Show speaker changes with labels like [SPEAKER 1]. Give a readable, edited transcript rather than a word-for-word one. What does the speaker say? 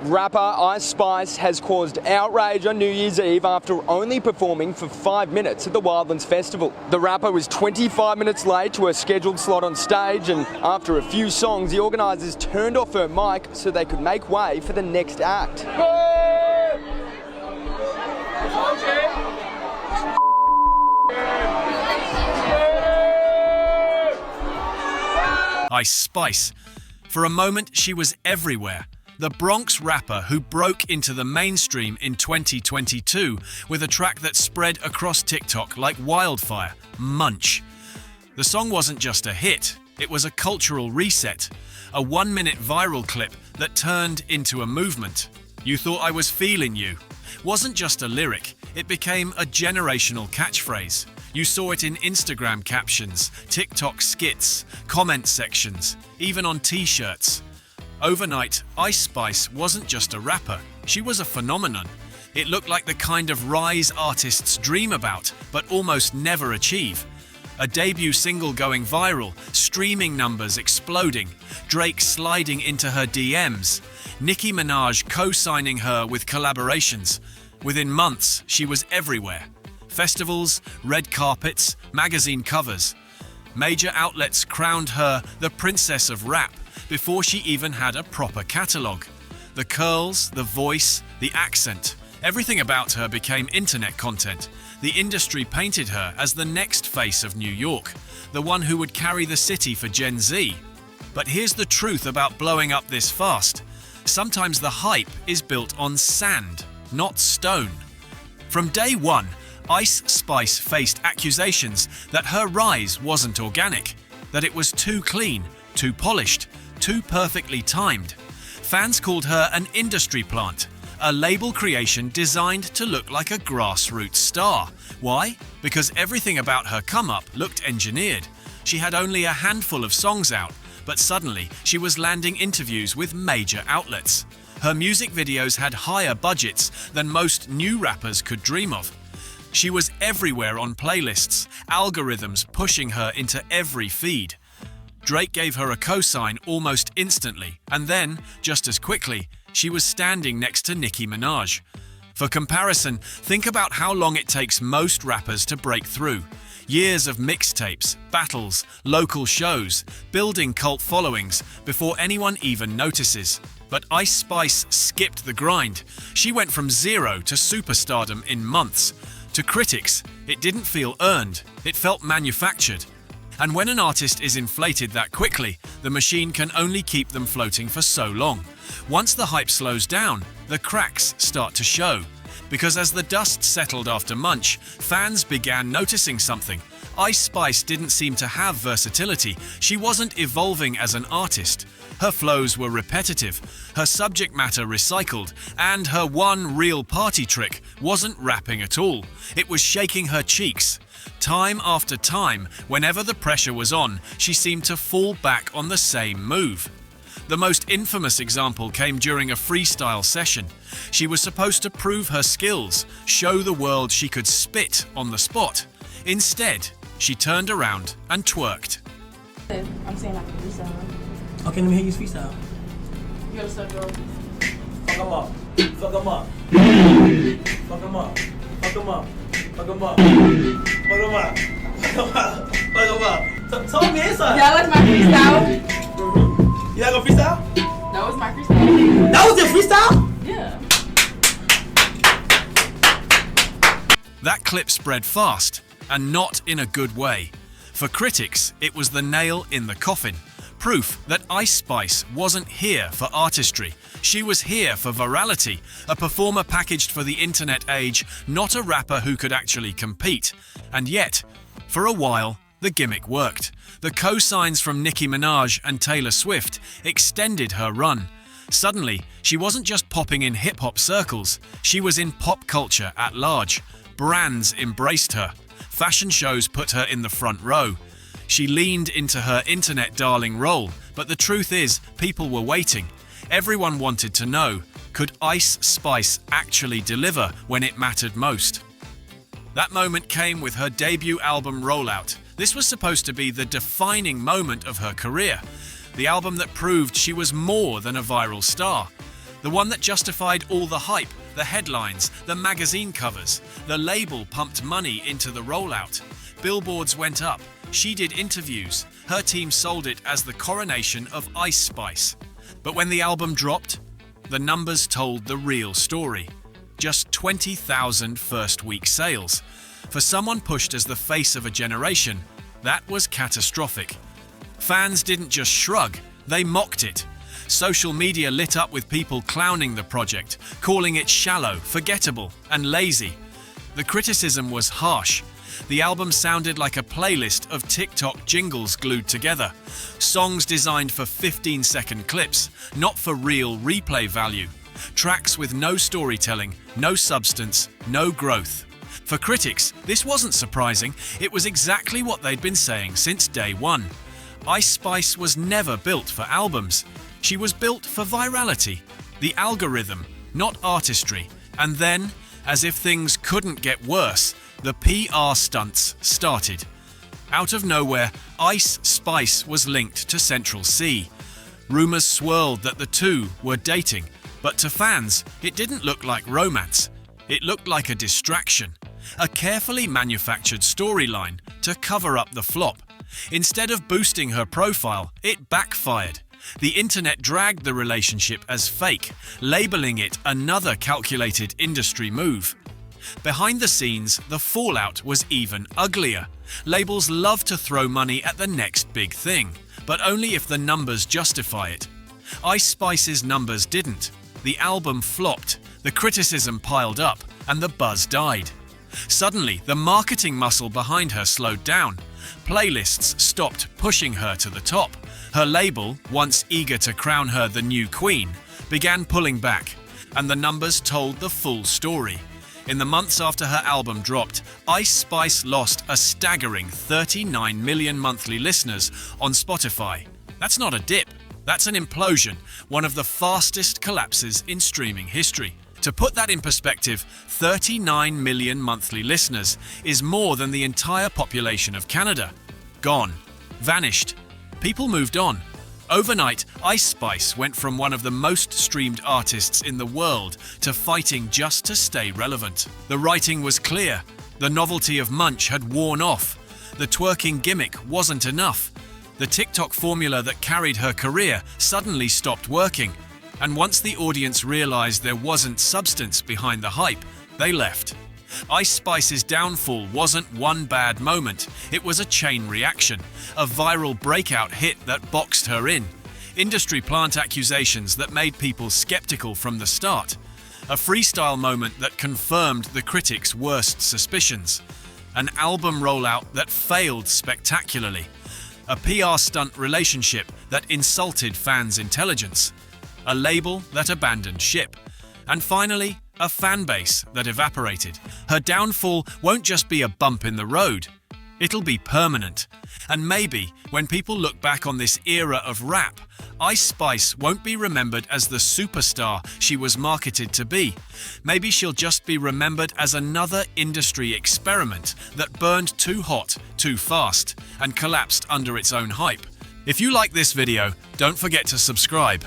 [SPEAKER 1] Rapper Ice Spice has caused outrage on New Year's Eve after only performing for 5 minutes at the Wildlands Festival. The rapper was 25 minutes late to her scheduled slot on stage, and after a few songs, the organisers turned off her mic so they could make way for the next act.
[SPEAKER 2] Ice Spice. For a moment, she was everywhere. The Bronx rapper who broke into the mainstream in 2022 with a track that spread across TikTok like wildfire, Munch. The song wasn't just a hit, it was a cultural reset, a 1-minute viral clip that turned into a movement. You Thought I Was Feeling You wasn't just a lyric, it became a generational catchphrase. You saw it in Instagram captions, TikTok skits, comment sections, even on t-shirts. Overnight, Ice Spice wasn't just a rapper, she was a phenomenon. It looked like the kind of rise artists dream about, but almost never achieve. A debut single going viral, streaming numbers exploding, Drake sliding into her DMs, Nicki Minaj co-signing her with collaborations. Within months, she was everywhere. Festivals, red carpets, magazine covers. Major outlets crowned her the Princess of Rap before she even had a proper catalogue. The curls, the voice, the accent, everything about her became internet content. The industry painted her as the next face of New York, the one who would carry the city for Gen Z. But here's the truth about blowing up this fast. Sometimes the hype is built on sand, not stone. From day one, Ice Spice faced accusations that her rise wasn't organic, that it was too clean, too polished, too perfectly timed. Fans called her an industry plant, a label creation designed to look like a grassroots star. Why? Because everything about her come-up looked engineered. She had only a handful of songs out, but suddenly she was landing interviews with major outlets. Her music videos had higher budgets than most new rappers could dream of. She was everywhere on playlists, algorithms pushing her into every feed. Drake gave her a cosign almost instantly, and then, just as quickly, she was standing next to Nicki Minaj. For comparison, think about how long it takes most rappers to break through. Years of mixtapes, battles, local shows, building cult followings before anyone even notices. But Ice Spice skipped the grind. She went from zero to superstardom in months. To critics, it didn't feel earned, it felt manufactured. And when an artist is inflated that quickly, the machine can only keep them floating for so long. Once the hype slows down, the cracks start to show. Because as the dust settled after Munch, fans began noticing something. Ice Spice didn't seem to have versatility. She wasn't evolving as an artist. Her flows were repetitive, her subject matter recycled, and her one real party trick wasn't rapping at all. It was shaking her cheeks. Time after time, whenever the pressure was on, she seemed to fall back on the same move. The most infamous example came during a freestyle session. She was supposed to prove her skills, show the world she could spit on the spot. Instead, she turned around and twerked.
[SPEAKER 3] I'm saying like a freestyle.
[SPEAKER 4] Okay, let me hear you freestyle.
[SPEAKER 3] You gotta start going.
[SPEAKER 4] Fuck 'em up. Fuck 'em up. Fuck 'em up. Fuck 'em up. Fuck 'em up. Fuck 'em up. Fuck 'em up. Fuck 'em up. Tell me inside.
[SPEAKER 3] That was my freestyle.
[SPEAKER 4] You like a freestyle?
[SPEAKER 3] That was my freestyle.
[SPEAKER 4] That was your freestyle?
[SPEAKER 3] Yeah.
[SPEAKER 2] That clip spread fast, and not in a good way. For critics, it was the nail in the coffin. Proof that Ice Spice wasn't here for artistry. She was here for virality, a performer packaged for the internet age, not a rapper who could actually compete. And yet, for a while, the gimmick worked. The cosigns from Nicki Minaj and Taylor Swift extended her run. Suddenly, she wasn't just popping in hip-hop circles, she was in pop culture at large. Brands embraced her. Fashion shows put her in the front row. She leaned into her internet darling role, but the truth is, people were waiting. Everyone wanted to know, could Ice Spice actually deliver when it mattered most? That moment came with her debut album rollout. This was supposed to be the defining moment of her career, the album that proved she was more than a viral star. The one that justified all the hype, the headlines, the magazine covers. The label pumped money into the rollout. Billboards went up. She did interviews. Her team sold it as the coronation of Ice Spice. But when the album dropped, the numbers told the real story. Just 20,000 first-week sales. For someone pushed as the face of a generation, that was catastrophic. Fans didn't just shrug, they mocked it. Social media lit up with people clowning the project, calling it shallow, forgettable, and lazy. The criticism was harsh. The album sounded like a playlist of TikTok jingles glued together. Songs designed for 15-second clips, not for real replay value. Tracks with no storytelling, no substance, no growth. For critics, this wasn't surprising. It was exactly what they'd been saying since day one. Ice Spice was never built for albums. She was built for virality, the algorithm, not artistry. And then, as if things couldn't get worse, the PR stunts started. Out of nowhere, Ice Spice was linked to Central C. Rumors swirled that the two were dating, but to fans, it didn't look like romance. It looked like a distraction, a carefully manufactured storyline to cover up the flop. Instead of boosting her profile, it backfired. The internet dragged the relationship as fake, labeling it another calculated industry move. Behind the scenes, the fallout was even uglier. Labels love to throw money at the next big thing, but only if the numbers justify it. Ice Spice's numbers didn't. The album flopped, the criticism piled up, and the buzz died. Suddenly, the marketing muscle behind her slowed down. Playlists stopped pushing her to the top. Her label, once eager to crown her the new queen, began pulling back, and the numbers told the full story. In the months after her album dropped, Ice Spice lost a staggering 39 million monthly listeners on Spotify. That's not a dip, that's an implosion, one of the fastest collapses in streaming history. To put that in perspective, 39 million monthly listeners is more than the entire population of Canada. Gone. Vanished. People moved on. Overnight, Ice Spice went from one of the most streamed artists in the world to fighting just to stay relevant. The writing was clear. The novelty of Munch had worn off. The twerking gimmick wasn't enough. The TikTok formula that carried her career suddenly stopped working. And once the audience realized there wasn't substance behind the hype, they left. Ice Spice's downfall wasn't one bad moment, it was a chain reaction, a viral breakout hit that boxed her in, industry plant accusations that made people skeptical from the start, a freestyle moment that confirmed the critics' worst suspicions, an album rollout that failed spectacularly, a PR stunt relationship that insulted fans' intelligence, a label that abandoned ship, and finally, a fan base that evaporated. Her downfall won't just be a bump in the road, it'll be permanent. And maybe, when people look back on this era of rap, Ice Spice won't be remembered as the superstar she was marketed to be. Maybe she'll just be remembered as another industry experiment that burned too hot, too fast, and collapsed under its own hype. If you like this video, don't forget to subscribe.